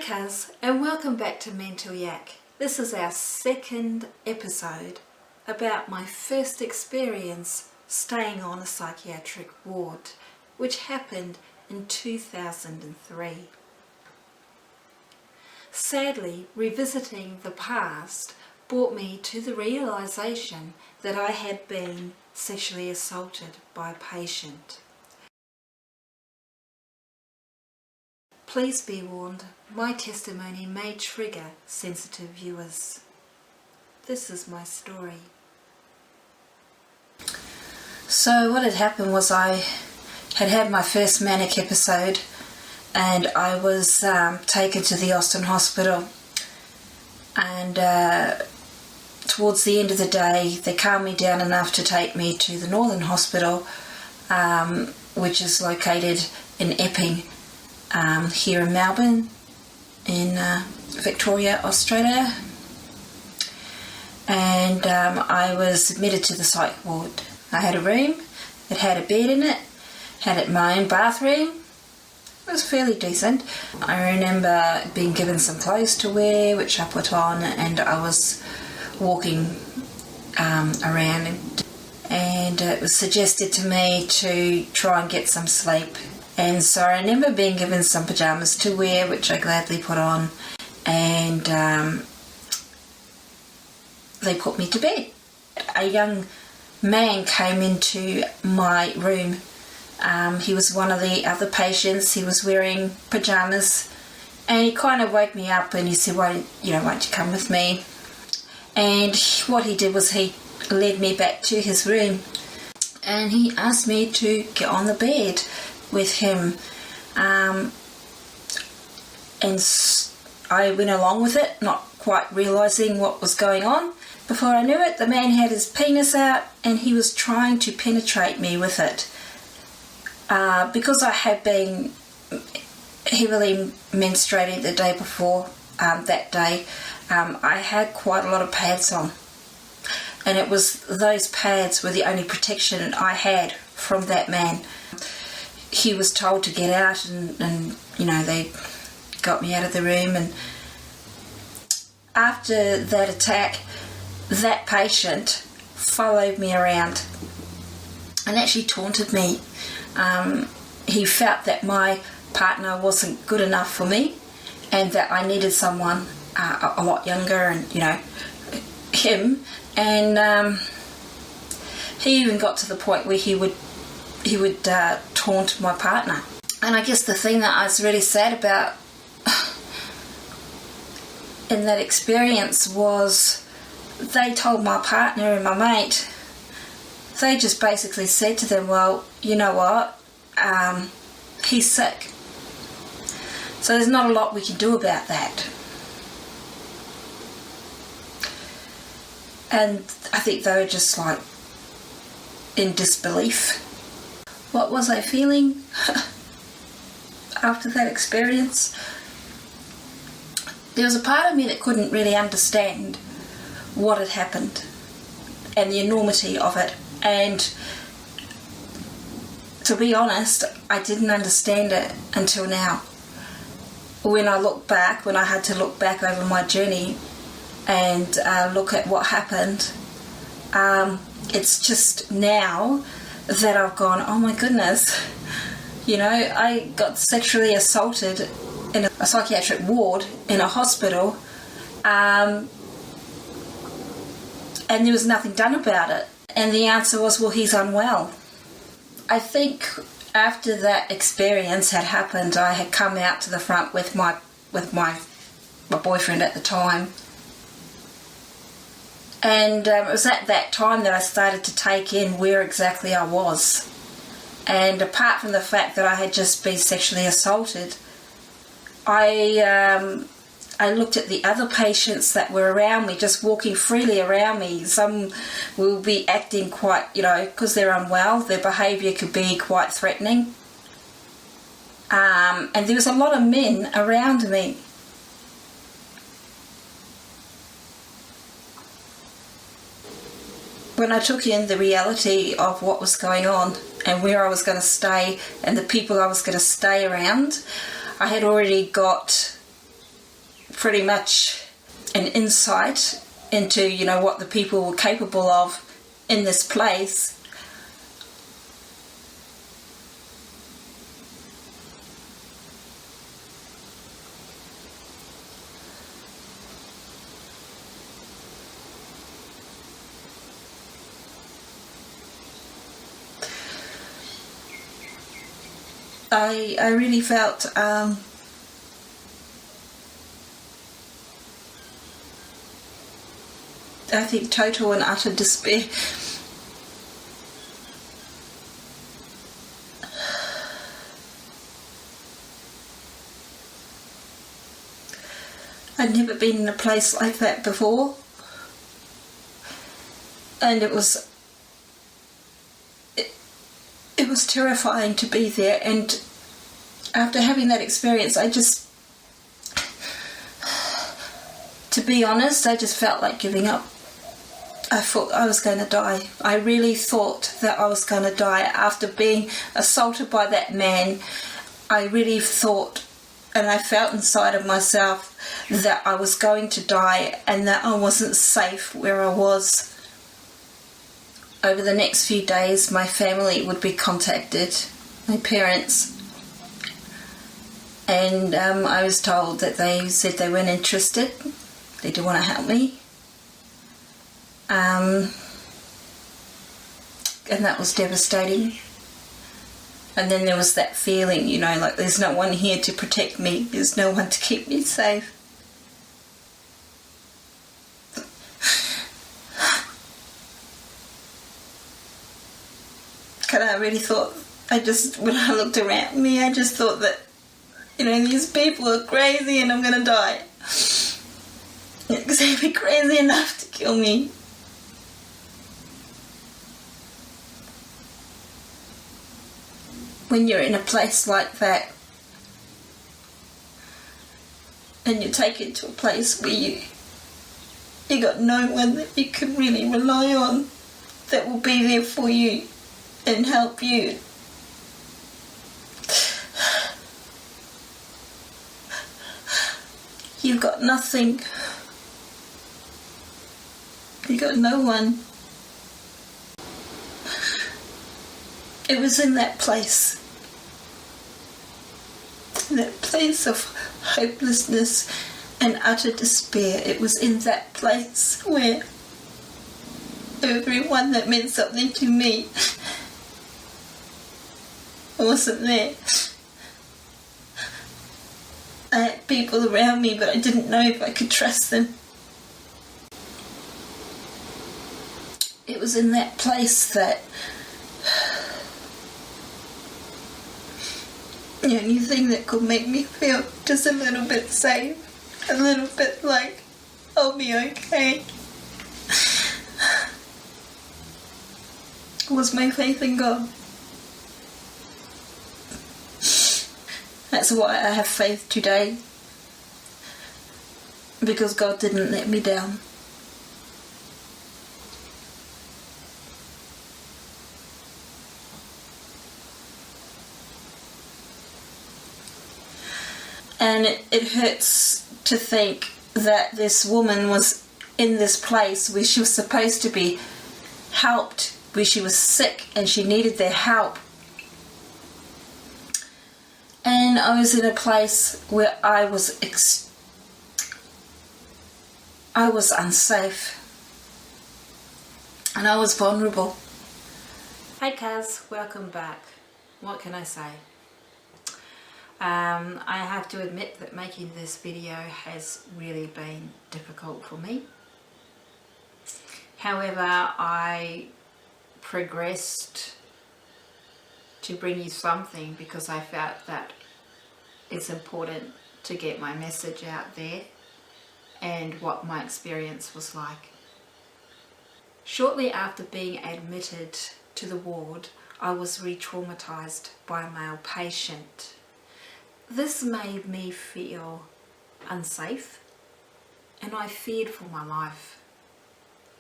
cuz, and welcome back to Mental Yak. This is our second episode about my first experience staying on a psychiatric ward, which happened in 2003. Sadly, revisiting the past brought me to the realization that I had been sexually assaulted by a patient. Please be warned, my testimony may trigger sensitive viewers. This is my story. So what had happened was I had my first manic episode and I was taken to the Austin hospital, and towards the end of the day they calmed me down enough to take me to the Northern Hospital, which is located in Epping, here in Melbourne, in Victoria, Australia. And I was admitted to the psych ward. I had a room, it had a bed in it, had my own bathroom. It was fairly decent. I remember being given some clothes to wear, which I put on, and I was walking around, and it was suggested to me to try and get some sleep. And so I remember being given some pyjamas to wear, which I gladly put on, and they put me to bed. A young man came into my room. He was one of the other patients. He was wearing pyjamas, and he kind of woke me up and he said, why don't you come with me? And what he did was he led me back to his room, and he asked me to get on the bed with him, and I went along with it, not quite realising what was going on. Before I knew it, the man had his penis out and he was trying to penetrate me with it. Because I had been heavily menstruating the day before, that day, I had quite a lot of pads on, and it was those pads were the only protection I had from that man. He was told to get out, and they got me out of the room. And after that attack, that patient followed me around and actually taunted me. He felt that my partner wasn't good enough for me and that I needed someone a lot younger, and him. And he even got to the point where he would taunt my partner. And I guess the thing that I was really sad about in that experience was they told my partner and my mate, they just basically said to them, well, you know what, he's sick, so there's not a lot we can do about that. And I think they were just like in disbelief. What was I feeling after that experience? There was a part of me that couldn't really understand what had happened and the enormity of it. And to be honest, I didn't understand it until now. When I had to look back over my journey and look at what happened, it's just now that I've gone, oh my goodness, I got sexually assaulted in a psychiatric ward in a hospital, and there was nothing done about it. And the answer was, well, he's unwell. I think after that experience had happened, I had come out to the front with my boyfriend at the time. And it was at that time that I started to take in where exactly I was. And apart from the fact that I had just been sexually assaulted, I looked at the other patients that were around me, just walking freely around me. Some will be acting quite, because they're unwell, their behaviour could be quite threatening. And there was a lot of men around me. When I took in the reality of what was going on and where I was going to stay and the people I was going to stay around, I had already got pretty much an insight into, you know, what the people were capable of in this place. I really felt I think total and utter despair. I'd never been in a place like that before, and it was terrifying to be there. And after having that experience, to be honest, I just felt like giving up. I thought I was going to die. I really thought that I was going to die after being assaulted by that man. I really thought, and I felt inside of myself, that I was going to die and that I wasn't safe where I was. Over the next few days, my family would be contacted, my parents, and I was told that they said they weren't interested. They didn't want to help me. And that was devastating. And then there was that feeling, you know, like there's no one here to protect me. There's no one to keep me safe. And I really thought, when I looked around me, I just thought that, you know, these people are crazy and I'm going to die. Because they'd be crazy enough to kill me. When you're in a place like that, and you're taken to a place where you got no one that you can really rely on that will be there for you and help you. You've got nothing. You got no one. It was in that place of hopelessness and utter despair. It was in that place where everyone that meant something to me wasn't there. I had people around me, but I didn't know if I could trust them. It was in that place that the only thing that could make me feel just a little bit safe, a little bit like I'll be okay, was my faith in God. That's why I have faith today, because God didn't let me down. And it hurts to think that this woman was in this place where she was supposed to be helped, where she was sick and she needed their help. And I was in a place where I was unsafe. And I was vulnerable. Hey Kaz, welcome back. What can I say? I have to admit that making this video has really been difficult for me. However, I progressed to bring you something because I felt that it's important to get my message out there and what my experience was like. Shortly after being admitted to the ward, I was re-traumatized by a male patient. This made me feel unsafe and I feared for my life.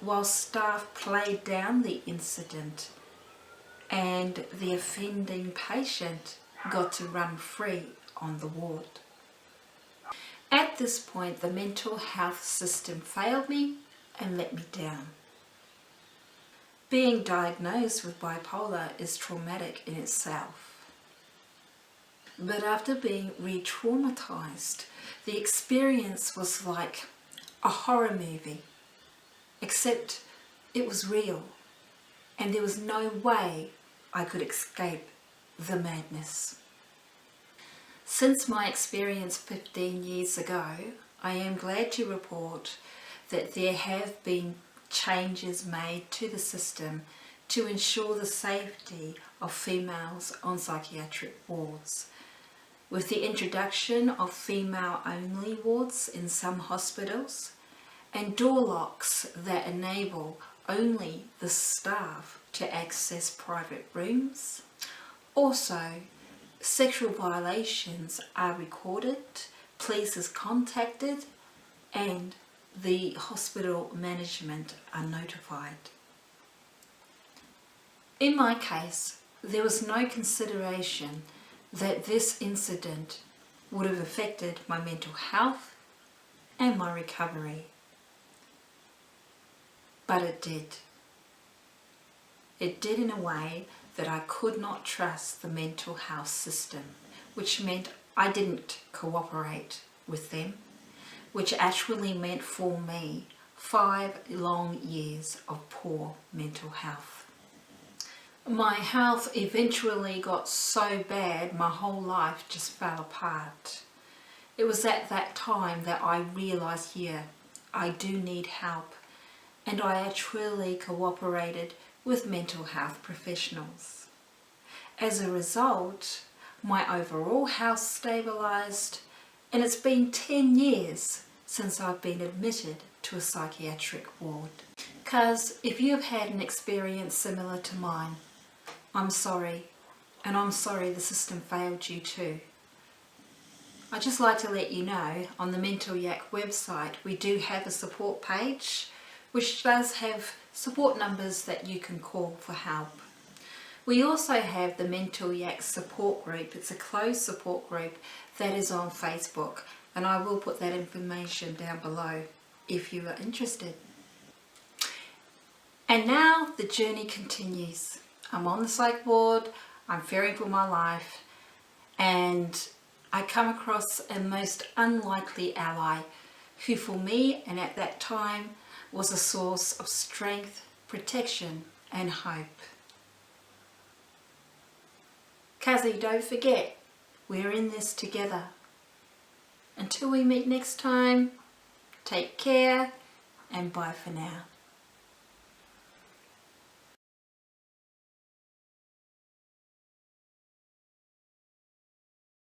While staff played down the incident and the offending patient got to run free on the ward. At this point, the mental health system failed me and let me down. Being diagnosed with bipolar is traumatic in itself. But after being re-traumatized, the experience was like a horror movie, except it was real, and there was no way I could escape the madness. Since my experience 15 years ago, I am glad to report that there have been changes made to the system to ensure the safety of females on psychiatric wards. With the introduction of female-only wards in some hospitals and door locks that enable only the staff to access private rooms. Also, sexual violations are recorded, police is contacted, and the hospital management are notified. In my case, there was no consideration that this incident would have affected my mental health and my recovery. But it did. It did in a way that I could not trust the mental health system, which meant I didn't cooperate with them, which actually meant for me 5 long years of poor mental health. My health eventually got so bad my whole life just fell apart. It was at that time that I realised, yeah, I do need help, and I actually cooperated with mental health professionals. As a result, my overall health stabilised, and it's been 10 years since I've been admitted to a psychiatric ward. Because if you've had an experience similar to mine, I'm sorry, and I'm sorry the system failed you too. I'd just like to let you know, on the Mental Yak website we do have a support page which does have support numbers that you can call for help. We also have the Mental Yak support group. It's a closed support group that is on Facebook, and I will put that information down below if you are interested. And now the journey continues. I'm on the psych ward, I'm fearing for my life, and I come across a most unlikely ally who for me, and at that time, was a source of strength, protection and hope. Kazi, don't forget, we're in this together. Until we meet next time, take care and bye for now.